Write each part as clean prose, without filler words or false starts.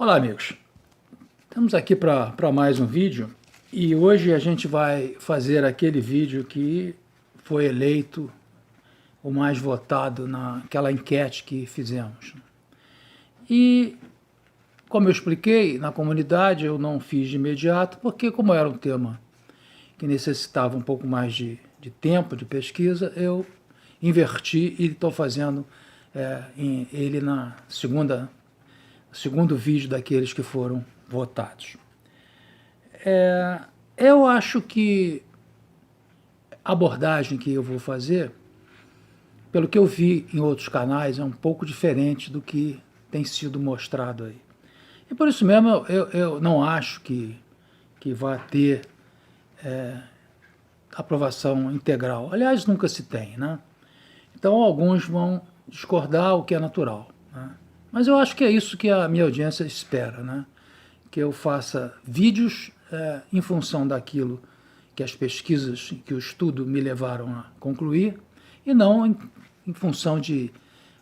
Olá, amigos. Estamos aqui para mais um vídeo e hoje a gente vai fazer aquele vídeo que foi eleito o mais votado naquela enquete que fizemos. E, como eu expliquei na comunidade, eu não fiz de imediato, porque como era um tema que necessitava um pouco mais de tempo de pesquisa, eu inverti e estou fazendo ele na segundo vídeo daqueles que foram votados. Eu acho que a abordagem que eu vou fazer, pelo que eu vi em outros canais, é um pouco diferente do que tem sido mostrado aí. E por isso mesmo eu não acho que vai ter aprovação integral. Aliás, nunca se tem, né? Então alguns vão discordar, o que é natural, né? Mas eu acho que é isso que a minha audiência espera, né? Que eu faça vídeos em função daquilo que as pesquisas, que o estudo me levaram a concluir, e não em função de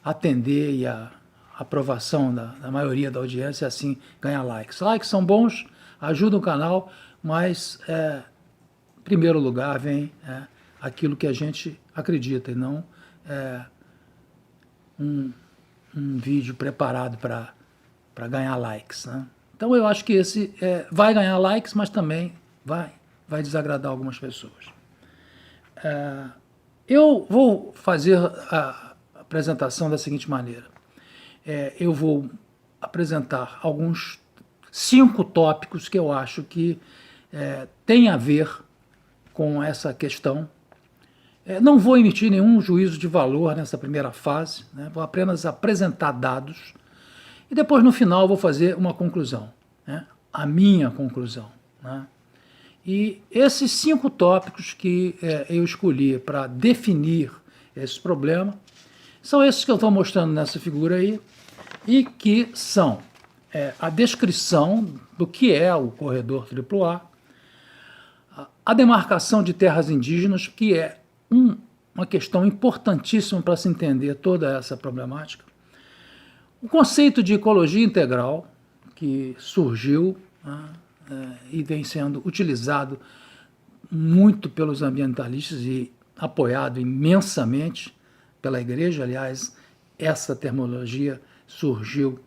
atender e a aprovação da maioria da audiência, assim, ganhar likes. Likes são bons, ajudam o canal, mas em primeiro lugar vem aquilo que a gente acredita, e não um vídeo preparado para ganhar likes, né? Então eu acho que esse vai ganhar likes, mas também vai desagradar algumas pessoas. Eu vou fazer a apresentação da seguinte maneira. Eu vou apresentar 5 tópicos que eu acho que tem a ver com essa questão. Não vou emitir nenhum juízo de valor nessa primeira fase, né? Vou apenas apresentar dados e depois no final vou fazer uma conclusão, né? A minha conclusão, né? E esses 5 tópicos que eu escolhi para definir esse problema são esses que eu estou mostrando nessa figura aí, e que são a descrição do que é o corredor AAA, a demarcação de terras indígenas, que é uma questão importantíssima para se entender toda essa problemática, o conceito de ecologia integral, que surgiu, né, e vem sendo utilizado muito pelos ambientalistas e apoiado imensamente pela igreja. Aliás, essa terminologia surgiu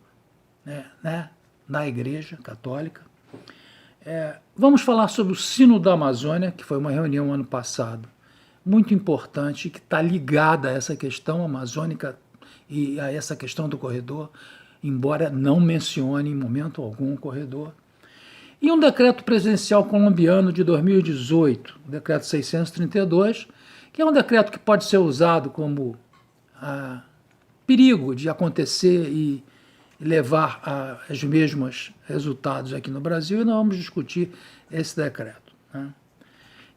na igreja católica. Vamos falar sobre o Sínodo da Amazônia, que foi uma reunião ano passado, muito importante, que está ligada a essa questão amazônica e a essa questão do corredor, embora não mencione em momento algum o corredor. E um decreto presidencial colombiano de 2018, o decreto 632, que é um decreto que pode ser usado como perigo de acontecer e levar aos mesmos resultados aqui no Brasil, e nós vamos discutir esse decreto, né?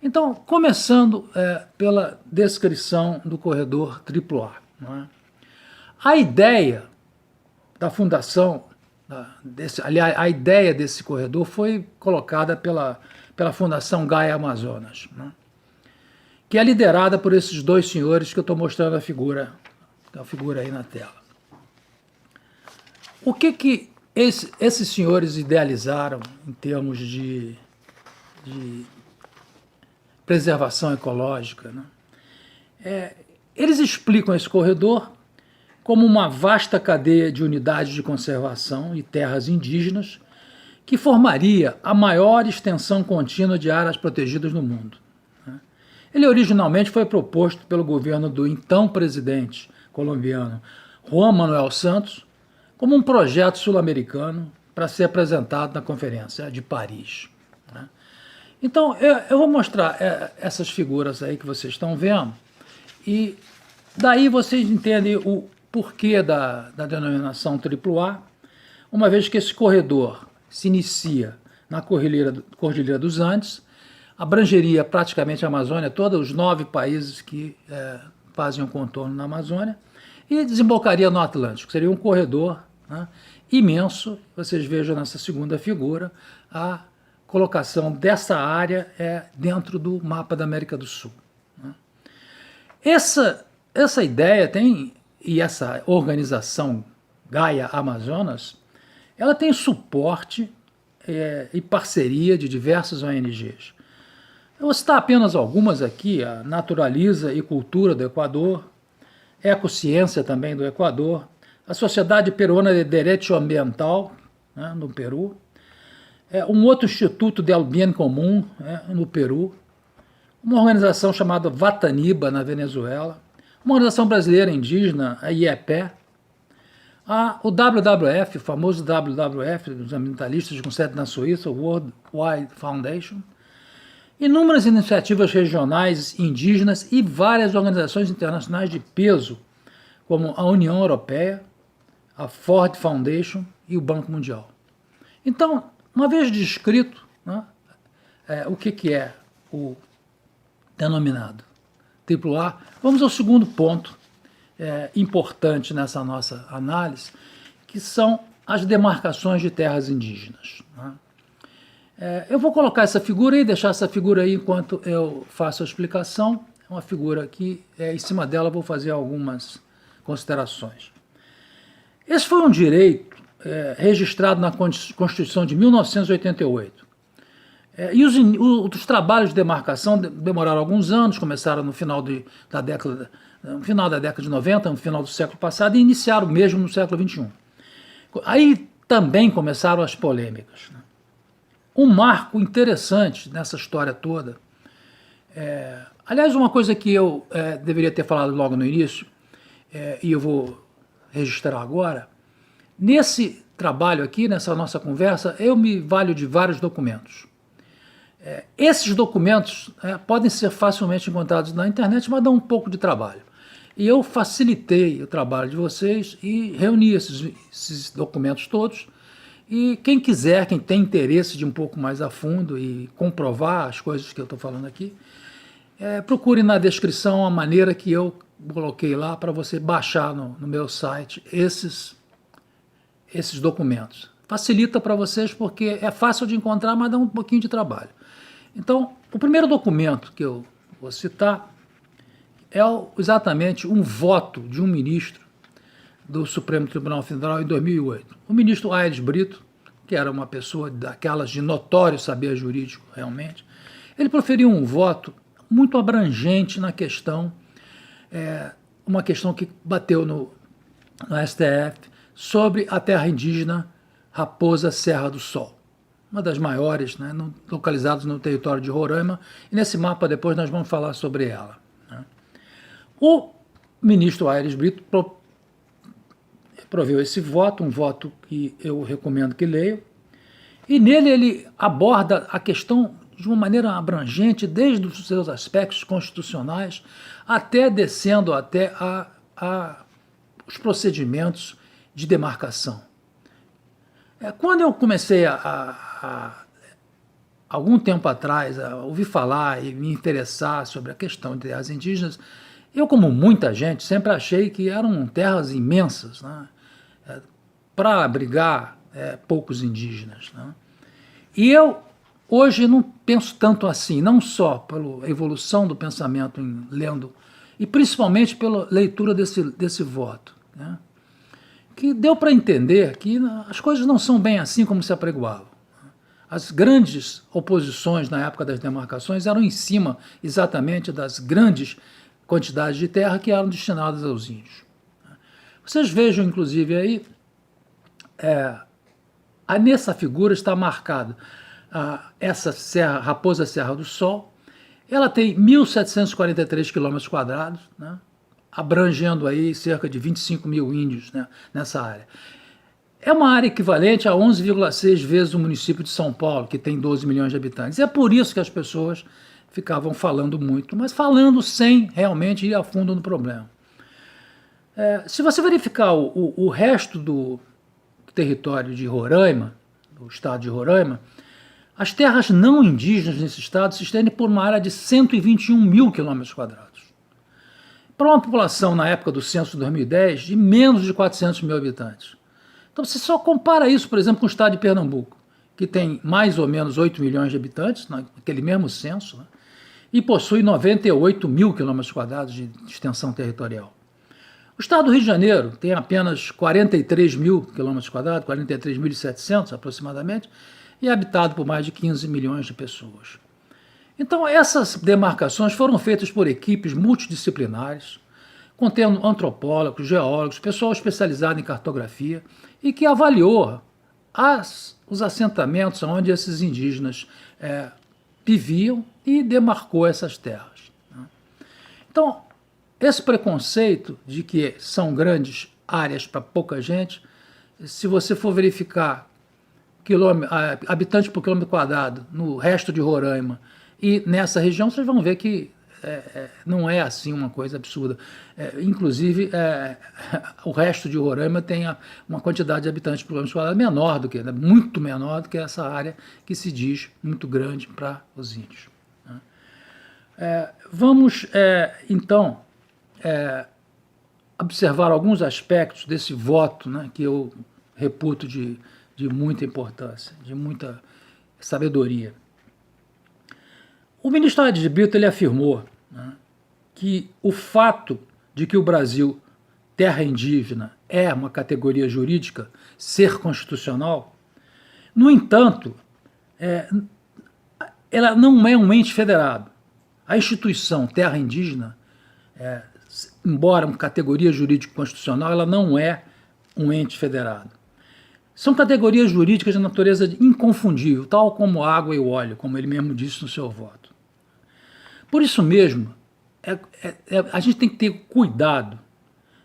Então, começando pela descrição do corredor AAA, né? A ideia da fundação, aliás, a ideia desse corredor foi colocada pela Fundação Gaia Amazonas, né? Que é liderada por esses 2 senhores que eu estou mostrando a figura aí na tela. O que esses senhores idealizaram em termos de preservação ecológica, né? Eles explicam esse corredor como uma vasta cadeia de unidades de conservação e terras indígenas que formaria a maior extensão contínua de áreas protegidas no mundo, né? Ele originalmente foi proposto pelo governo do então presidente colombiano Juan Manuel Santos como um projeto sul-americano para ser apresentado na Conferência de Paris, né? Então, eu vou mostrar essas figuras aí que vocês estão vendo, e daí vocês entendem o porquê da denominação AAA, uma vez que esse corredor se inicia na Cordilheira dos Andes, abrangeria praticamente a Amazônia, todos os 9 países que fazem o contorno na Amazônia, e desembocaria no Atlântico. Seria um corredor, né, imenso. Vocês vejam nessa segunda figura a colocação dessa área dentro do mapa da América do Sul, né? Essa ideia e essa organização Gaia Amazonas ela tem suporte e parceria de diversas ONGs. Eu vou citar apenas algumas aqui: a Naturaliza e Cultura do Equador, Ecociência também do Equador, a Sociedade Peruana de Direito Ambiental, né, no Peru, um outro Instituto del Bien Común, no Peru, uma organização chamada Vataniba, na Venezuela, uma organização brasileira indígena, a IEPE, o WWF, o famoso WWF, dos ambientalistas com sede na Suíça, o World Wide Foundation, inúmeras iniciativas regionais indígenas e várias organizações internacionais de peso, como a União Europeia, a Ford Foundation e o Banco Mundial. Então, uma vez descrito, né, o que é o denominado AAA, vamos ao segundo ponto importante nessa nossa análise, que são as demarcações de terras indígenas, né? Eu vou colocar essa figura e deixar essa figura aí enquanto eu faço a explicação. É uma figura que, em cima dela, eu vou fazer algumas considerações. Esse foi um direito registrado na Constituição de 1988. E os trabalhos de demarcação demoraram alguns anos, começaram no final da década de 90, no final do século passado, e iniciaram mesmo no século XXI. Aí também começaram as polêmicas, né? Um marco interessante nessa história toda, aliás, uma coisa que eu deveria ter falado logo no início, e eu vou registrar agora, nesse trabalho aqui, nessa nossa conversa, eu me valho de vários documentos. Esses documentos podem ser facilmente encontrados na internet, mas dão um pouco de trabalho. E eu facilitei o trabalho de vocês e reuni esses documentos todos. E quem quiser, quem tem interesse de um pouco mais a fundo e comprovar as coisas que eu estou falando aqui, procure na descrição a maneira que eu coloquei lá para você baixar no meu site esses documentos. Facilita para vocês porque é fácil de encontrar, mas dá um pouquinho de trabalho. Então, o primeiro documento que eu vou citar é exatamente um voto de um ministro do Supremo Tribunal Federal em 2008. O ministro Aires Brito, que era uma pessoa daquelas de notório saber jurídico realmente, ele proferiu um voto muito abrangente na questão, uma questão que bateu no STF, sobre a terra indígena Raposa Serra do Sol, uma das maiores, né, localizadas no território de Roraima, e nesse mapa depois nós vamos falar sobre ela, né. O ministro Aires Brito proveu esse voto, um voto que eu recomendo que leiam, e nele ele aborda a questão de uma maneira abrangente, desde os seus aspectos constitucionais, até descendo até os procedimentos de demarcação. Quando eu comecei algum tempo atrás, a ouvir falar e me interessar sobre a questão de terras indígenas, eu, como muita gente, sempre achei que eram terras imensas, né, para abrigar poucos indígenas, né. E eu hoje não penso tanto assim, não só pela evolução do pensamento lendo, e principalmente pela leitura desse voto, né, que deu para entender que as coisas não são bem assim como se apregoavam. As grandes oposições na época das demarcações eram em cima exatamente das grandes quantidades de terra que eram destinadas aos índios. Vocês vejam, inclusive, aí, nessa figura está marcado essa serra, Raposa Serra do Sol. Ela tem 1.743 km², né, abrangendo aí cerca de 25 mil índios, né, nessa área. É uma área equivalente a 11,6 vezes o município de São Paulo, que tem 12 milhões de habitantes. É por isso que as pessoas ficavam falando muito, mas falando sem realmente ir a fundo no problema. Se você verificar o resto do território de Roraima, do estado de Roraima, as terras não indígenas nesse estado se estendem por uma área de 121 mil km². Para uma população, na época do censo de 2010, de menos de 400 mil habitantes. Então você só compara isso, por exemplo, com o estado de Pernambuco, que tem mais ou menos 8 milhões de habitantes, naquele mesmo censo, né, e possui 98 mil km² de extensão territorial. O estado do Rio de Janeiro tem apenas 43 mil quilômetros quadrados, 43.700 aproximadamente, e é habitado por mais de 15 milhões de pessoas. Então, essas demarcações foram feitas por equipes multidisciplinares, contendo antropólogos, geólogos, pessoal especializado em cartografia, e que avaliou os assentamentos onde esses indígenas viviam e demarcou essas terras. Então, esse preconceito de que são grandes áreas para pouca gente, se você for verificar habitantes por quilômetro quadrado no resto de Roraima e nessa região, vocês vão ver que não é assim uma coisa absurda. Inclusive, o resto de Roraima tem uma quantidade de habitantes por quilômetro quadrado menor do que, muito menor do que essa área que se diz muito grande para os índios. Vamos, então, observar alguns aspectos desse voto, né, que eu reputo de muita importância, de muita sabedoria. O ministro Aires de Brito ele afirmou, né, que o fato de que o Brasil, terra indígena, é uma categoria jurídica, ser constitucional, no entanto, ela não é um ente federado. A instituição terra indígena, embora uma categoria jurídica constitucional, ela não é um ente federado. São categorias jurídicas de natureza inconfundível, tal como a água e o óleo, como ele mesmo disse no seu voto. Por isso mesmo, a gente tem que ter cuidado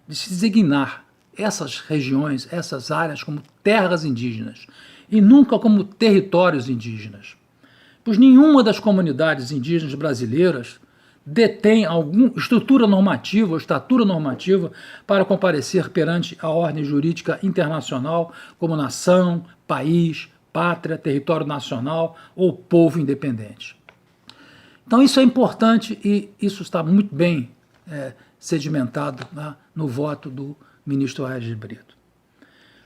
de se designar essas regiões, essas áreas como terras indígenas e nunca como territórios indígenas. Pois nenhuma das comunidades indígenas brasileiras detém alguma estrutura normativa ou estatura normativa para comparecer perante a ordem jurídica internacional como nação, país, pátria, território nacional ou povo independente. Então isso é importante e isso está muito bem sedimentado, né, no voto do ministro Aires de Brito.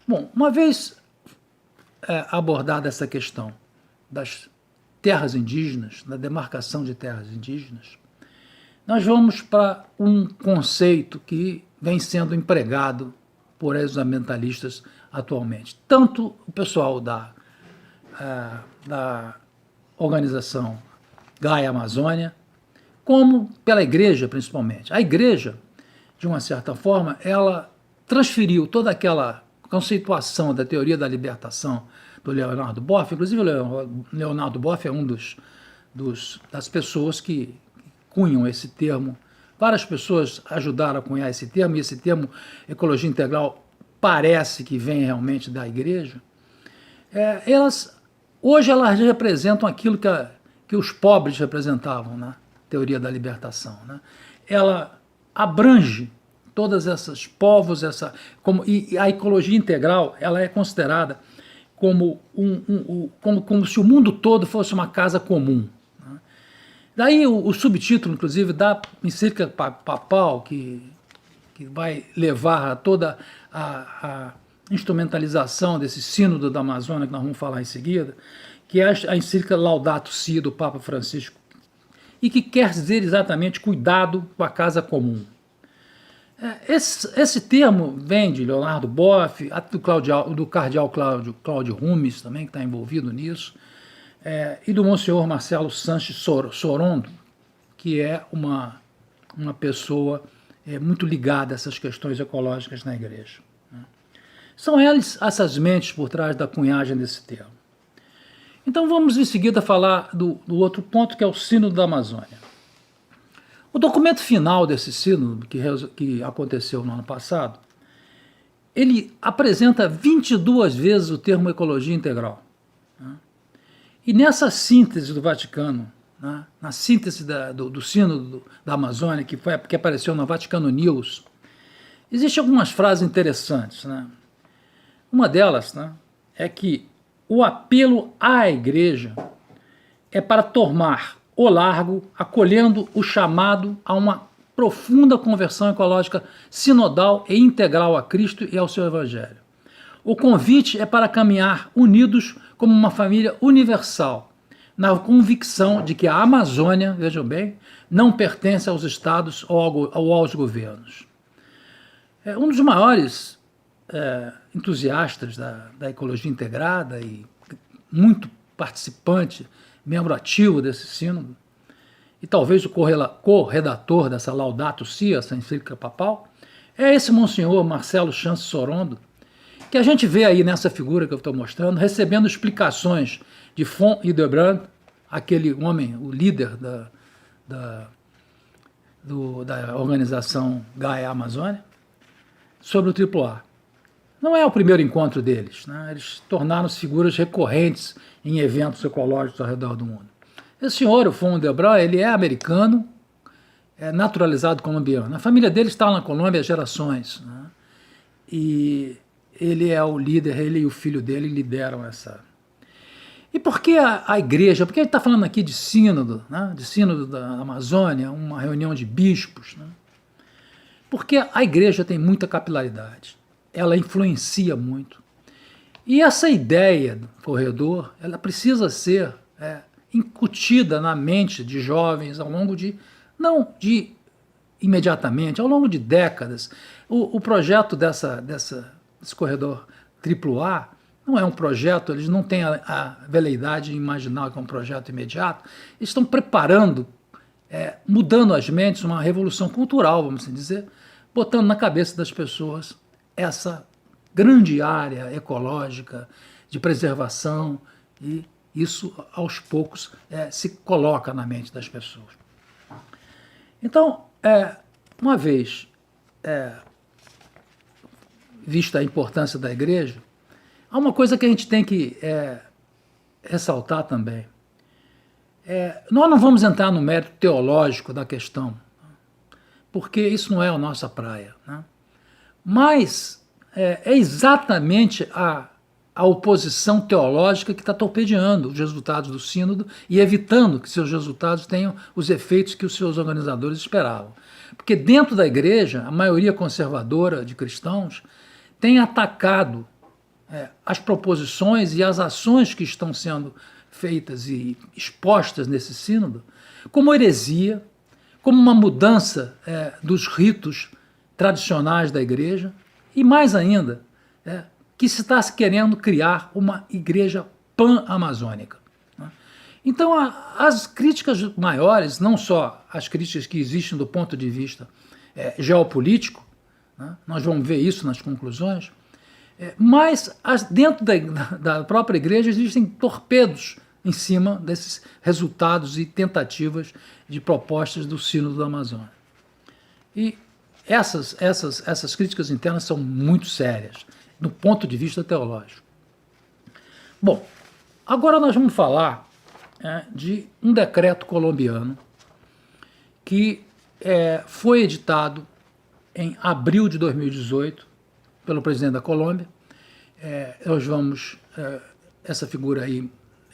Bom, uma vez abordada essa questão das terras indígenas, da demarcação de terras indígenas, nós vamos para um conceito que vem sendo empregado por ex-ambientalistas atualmente. Tanto o pessoal da organização Gaia Amazônia, como pela igreja, principalmente. A igreja, de uma certa forma, ela transferiu toda aquela conceituação da teoria da libertação do Leonardo Boff. Inclusive, o Leonardo Boff é um das pessoas que cunham esse termo. Várias pessoas ajudaram a cunhar esse termo, e esse termo, ecologia integral, parece que vem realmente da igreja. Hoje elas representam aquilo que os pobres representavam na teoria da libertação, né? Ela abrange todas essas povos, e a ecologia integral ela é considerada como se o mundo todo fosse uma casa comum. Né? Daí o subtítulo, inclusive, da encíclica papal, que vai levar a toda a instrumentalização desse sínodo da Amazônia, que nós vamos falar em seguida, que é a encíclica Laudato Si do Papa Francisco, e que quer dizer exatamente cuidado com a casa comum. Esse termo vem de Leonardo Boff, do cardeal Cláudio Rumes, também, que está envolvido nisso, e do Monsenhor Marcelo Sanches Sorondo, que é uma pessoa muito ligada a essas questões ecológicas na igreja. Né? São eles essas mentes por trás da cunhagem desse termo. Então vamos em seguida falar do outro ponto, que é o Sínodo da Amazônia. O documento final desse sínodo, que aconteceu no ano passado, ele apresenta 22 vezes o termo ecologia integral. Né? E nessa síntese do Vaticano, né, na síntese do sínodo da Amazônia, que apareceu no Vaticano News, existem algumas frases interessantes. Né? Uma delas, né, é que o apelo à igreja é para tomar o largo, acolhendo o chamado a uma profunda conversão ecológica sinodal e integral a Cristo e ao seu Evangelho. O convite é para caminhar unidos como uma família universal, na convicção de que a Amazônia, vejam bem, não pertence aos estados ou aos governos. Um dos maiores entusiastas da ecologia integrada e muito participante, membro ativo desse sínodo, e talvez o corredator dessa Laudato Si, essa encíclica papal, é esse monsenhor Marcelo Chance Sorondo, que a gente vê aí nessa figura que eu estou mostrando, recebendo explicações de Fon Hildebrand, aquele homem, o líder da organização Gaia Amazônia, sobre o AAA. Não é o primeiro encontro deles, né? Eles tornaram-se figuras recorrentes em eventos ecológicos ao redor do mundo. Esse senhor, o Fon Hildebrand, ele é americano, é naturalizado colombiano. A família dele está na Colômbia há gerações, né? E ele é o líder, ele e o filho dele lideram essa. E por que a igreja? Porque ele está falando aqui de sínodo, né? De sínodo da Amazônia, uma reunião de bispos, né? Porque a igreja tem muita capilaridade, ela influencia muito. E essa ideia do corredor, ela precisa ser incutida na mente de jovens ao longo de, não de imediatamente, ao longo de décadas. O projeto desse corredor AAA não é um projeto, eles não têm a veleidade de imaginar que é um projeto imediato, eles estão preparando, mudando as mentes, uma revolução cultural, vamos assim dizer, botando na cabeça das pessoas essa grande área ecológica de preservação, e isso aos poucos se coloca na mente das pessoas. Então, uma vez vista a importância da igreja, há uma coisa que a gente tem que ressaltar também. Nós não vamos entrar no mérito teológico da questão, porque isso não é a nossa praia, né? Mas é exatamente a oposição teológica que está torpedeando os resultados do sínodo e evitando que seus resultados tenham os efeitos que os seus organizadores esperavam. Porque dentro da igreja, a maioria conservadora de cristãos tem atacado as proposições e as ações que estão sendo feitas e expostas nesse sínodo como heresia, como uma mudança dos ritos tradicionais da igreja, e mais ainda, que se está querendo criar uma igreja pan-amazônica, né? Então, as críticas maiores, não só as críticas que existem do ponto de vista geopolítico, né? Nós vamos ver isso nas conclusões, mas dentro da própria igreja existem torpedos em cima desses resultados e tentativas de propostas do Sínodo da Amazônia. E essas críticas internas são muito sérias, do ponto de vista teológico. Bom, agora nós vamos falar de um decreto colombiano que foi editado em abril de 2018 pelo presidente da Colômbia. Nós vamos... essa figura aí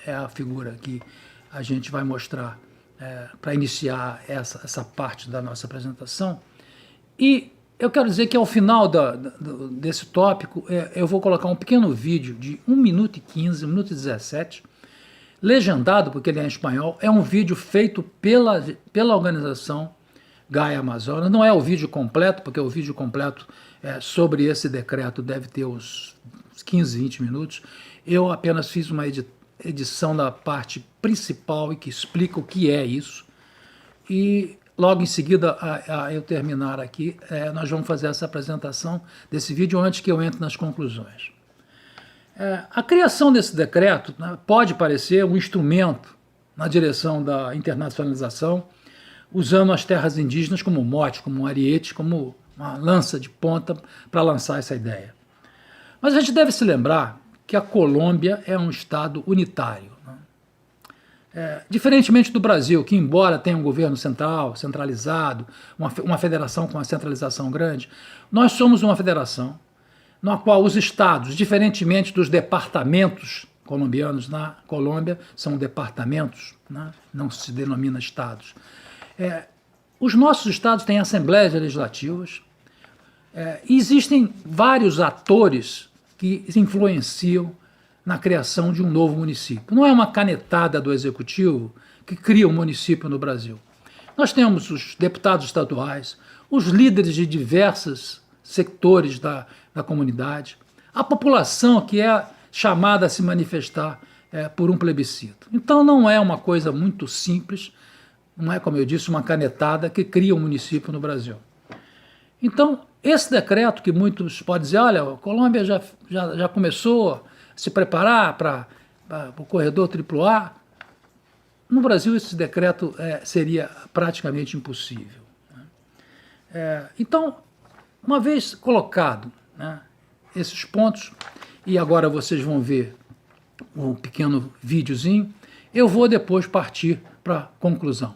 é a figura que a gente vai mostrar para iniciar essa parte da nossa apresentação. E eu quero dizer que ao final desse tópico, eu vou colocar um pequeno vídeo de 1 minuto e 15, 1 minuto e 17, legendado, porque ele é em espanhol. É um vídeo feito pela organização Gaia Amazônia. Não é o vídeo completo, porque o vídeo completo sobre esse decreto deve ter uns 15, 20 minutos. Eu apenas fiz uma edição da parte principal e que explica o que é isso. E logo em seguida, a eu terminar aqui, nós vamos fazer essa apresentação desse vídeo antes que eu entre nas conclusões. A criação desse decreto, né, pode parecer um instrumento na direção da internacionalização, usando as terras indígenas como mote, como um ariete, como uma lança de ponta para lançar essa ideia. Mas a gente deve se lembrar que a Colômbia é um estado unitário, né? Diferentemente do Brasil, que embora tenha um governo centralizado, uma federação com uma centralização grande, nós somos uma federação na qual os estados, diferentemente dos departamentos colombianos na Colômbia, são departamentos, né? Não se denomina estados. Os nossos estados têm assembleias legislativas, e existem vários atores que influenciam na criação de um novo município. Não é uma canetada do executivo que cria um município no Brasil. Nós temos os deputados estaduais, os líderes de diversas sectores da comunidade, a população que é chamada a se manifestar por um plebiscito. Então não é uma coisa muito simples, não é, como eu disse, uma canetada que cria um município no Brasil. Então, esse decreto que muitos podem dizer, olha, a Colômbia já começou a se preparar para o corredor AAA, no Brasil esse decreto seria praticamente impossível. Então, uma vez colocado, né, esses pontos, e agora vocês vão ver um pequeno videozinho, eu vou depois partir para a conclusão.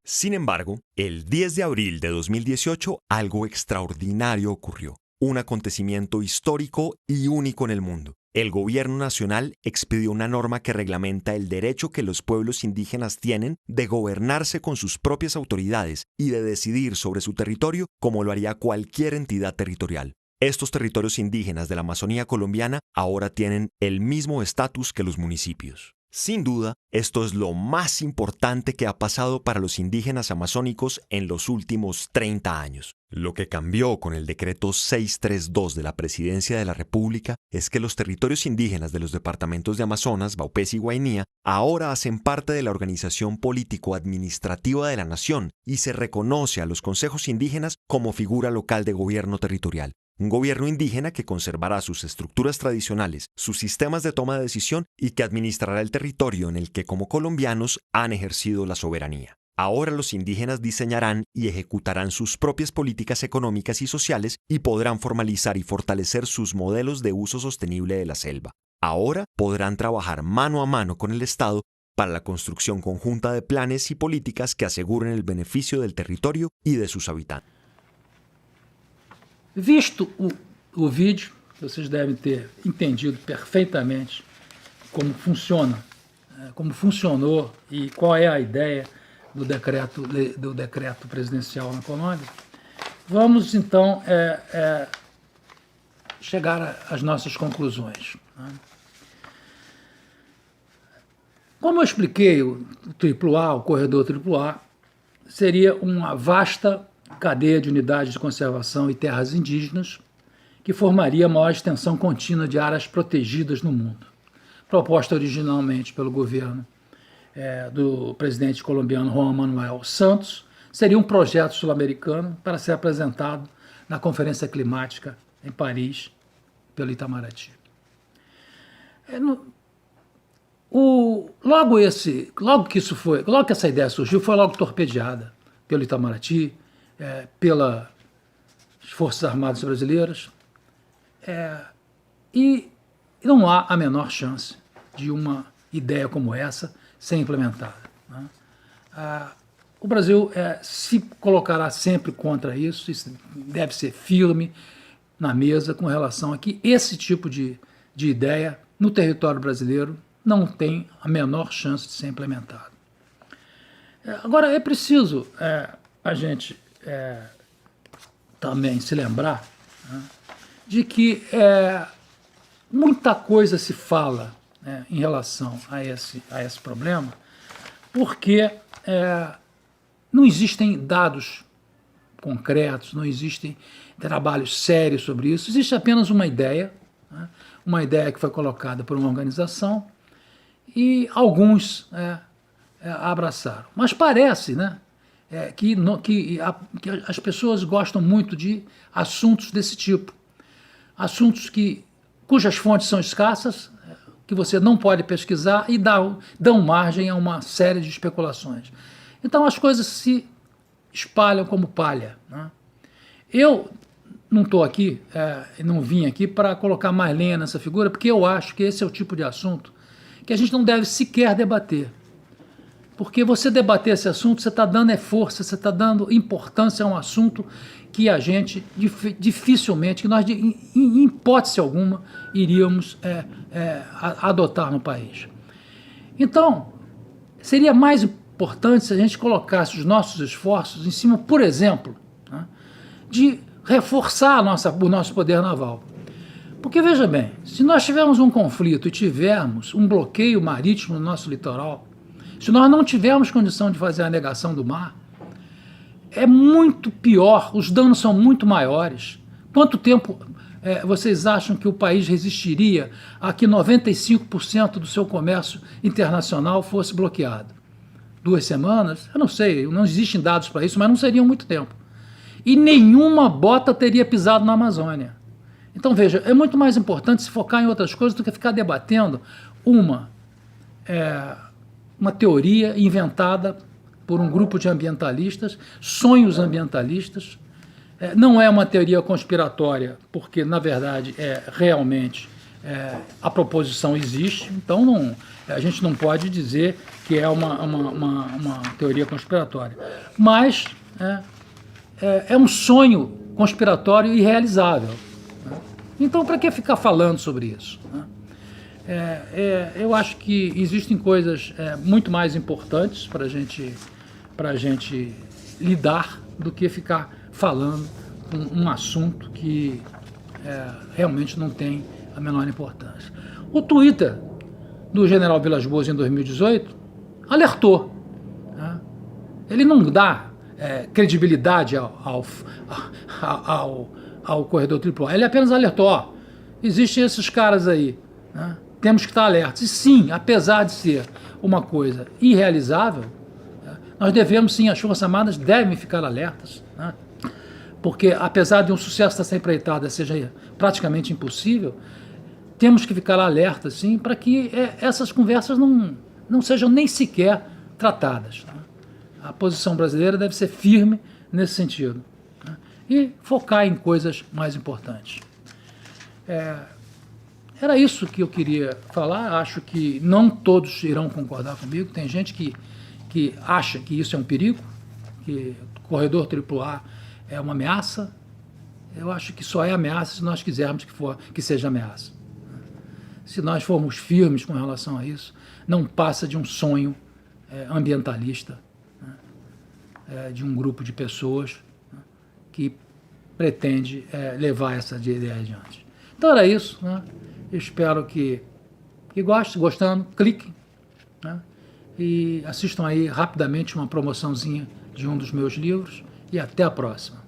Sin embargo, el 10 de abril de 2018 algo extraordinario ocurrió, un acontecimiento histórico y único en el mundo. El gobierno nacional expidió una norma que reglamenta el derecho que los pueblos indígenas tienen de gobernarse con sus propias autoridades y de decidir sobre su territorio como lo haría cualquier entidad territorial. Estos territorios indígenas de la Amazonía colombiana ahora tienen el mismo estatus que los municipios. Sin duda, esto es lo más importante que ha pasado para los indígenas amazónicos en los últimos 30 años. Lo que cambió con el decreto 632 de la Presidencia de la República es que los territorios indígenas de los departamentos de Amazonas, Vaupés y Guainía ahora hacen parte de la organización político-administrativa de la nación y se reconoce a los consejos indígenas como figura local de gobierno territorial. Un gobierno indígena que conservará sus estructuras tradicionales, sus sistemas de toma de decisión y que administrará el territorio en el que como colombianos han ejercido la soberanía. Ahora los indígenas diseñarán y ejecutarán sus propias políticas económicas y sociales y podrán formalizar y fortalecer sus modelos de uso sostenible de la selva. Ahora podrán trabajar mano a mano con el Estado para la construcción conjunta de planes y políticas que aseguren el beneficio del territorio y de sus habitantes. Visto o vídeo, vocês devem ter entendido perfeitamente como funciona, como funcionou e qual é a ideia do decreto presidencial na Colômbia. Vamos então chegar às nossas conclusões. Como eu expliquei, o AAA, o corredor AAA, seria uma vasta cadeia de unidades de conservação e terras indígenas, que formaria a maior extensão contínua de áreas protegidas no mundo, proposta originalmente pelo governo do presidente colombiano Juan Manuel Santos, seria um projeto sul-americano para ser apresentado na Conferência Climática em Paris, pelo Itamaraty. Logo que essa ideia surgiu, foi logo torpedeada pelo Itamaraty, pelas Forças Armadas Brasileiras, e não há a menor chance de uma ideia como essa ser implementada. O Brasil se colocará sempre contra isso, isso deve ser firme na mesa com relação a que esse tipo de ideia no território brasileiro não tem a menor chance de ser implementado. Agora, é preciso a gente também se lembrar, né, de que muita coisa se fala em relação a esse problema, porque não existem dados concretos, não existem trabalhos sérios sobre isso, existe apenas uma ideia, né, uma ideia que foi colocada por uma organização e alguns abraçaram. Mas parece, né, que as pessoas gostam muito de assuntos desse tipo, assuntos cujas fontes são escassas, que você não pode pesquisar e dão margem a uma série de especulações. Então as coisas se espalham como palha, né? Eu não estou aqui, não vim aqui para colocar mais lenha nessa figura, porque eu acho que esse é o tipo de assunto que a gente não deve sequer debater. Porque você debater esse assunto, você está dando força, você está dando importância a um assunto que a gente dificilmente, que nós, em hipótese alguma, iríamos adotar no país. Então, seria mais importante se a gente colocasse os nossos esforços em cima, por exemplo, né, de reforçar o nosso poder naval. Porque, veja bem, se nós tivermos um conflito e tivermos um bloqueio marítimo no nosso litoral, se nós não tivermos condição de fazer a negação do mar, é muito pior, os danos são muito maiores. Quanto tempo vocês acham que o país resistiria a que 95% do seu comércio internacional fosse bloqueado? 2 semanas? Eu não sei, não existem dados para isso, mas não seriam muito tempo. E nenhuma bota teria pisado na Amazônia. Então, veja, é muito mais importante se focar em outras coisas do que ficar debatendo uma teoria inventada por um grupo de ambientalistas, sonhos ambientalistas. Não é uma teoria conspiratória, porque, na verdade, realmente a proposição existe, então a gente não pode dizer que é uma teoria conspiratória. Mas é um sonho conspiratório irrealizável. Então, para que ficar falando sobre isso? Eu acho que existem coisas muito mais importantes para a gente lidar do que ficar falando um assunto que realmente não tem a menor importância. O Twitter do general Vilas Boas em 2018 alertou. Ele não dá credibilidade ao corredor AAA, ele apenas alertou, existem esses caras aí, temos que estar alertas. E sim, apesar de ser uma coisa irrealizável, nós devemos sim, as Forças Armadas devem ficar alertas, porque apesar de um sucesso dessa empreitada seja praticamente impossível, temos que ficar alertas sim, para que essas conversas não sejam nem sequer tratadas. A posição brasileira deve ser firme nesse sentido, e focar em coisas mais importantes. Era isso que eu queria falar. Acho que não todos irão concordar comigo. Tem gente que acha que isso é um perigo, que o corredor AAA é uma ameaça. Eu acho que só é ameaça se nós quisermos que seja ameaça. Se nós formos firmes com relação a isso, não passa de um sonho ambientalista, de um grupo de pessoas que pretende levar essa ideia adiante. Então era isso. Eu espero que gostem, gostando, cliquem, e assistam aí rapidamente uma promoçãozinha de um dos meus livros, e até a próxima.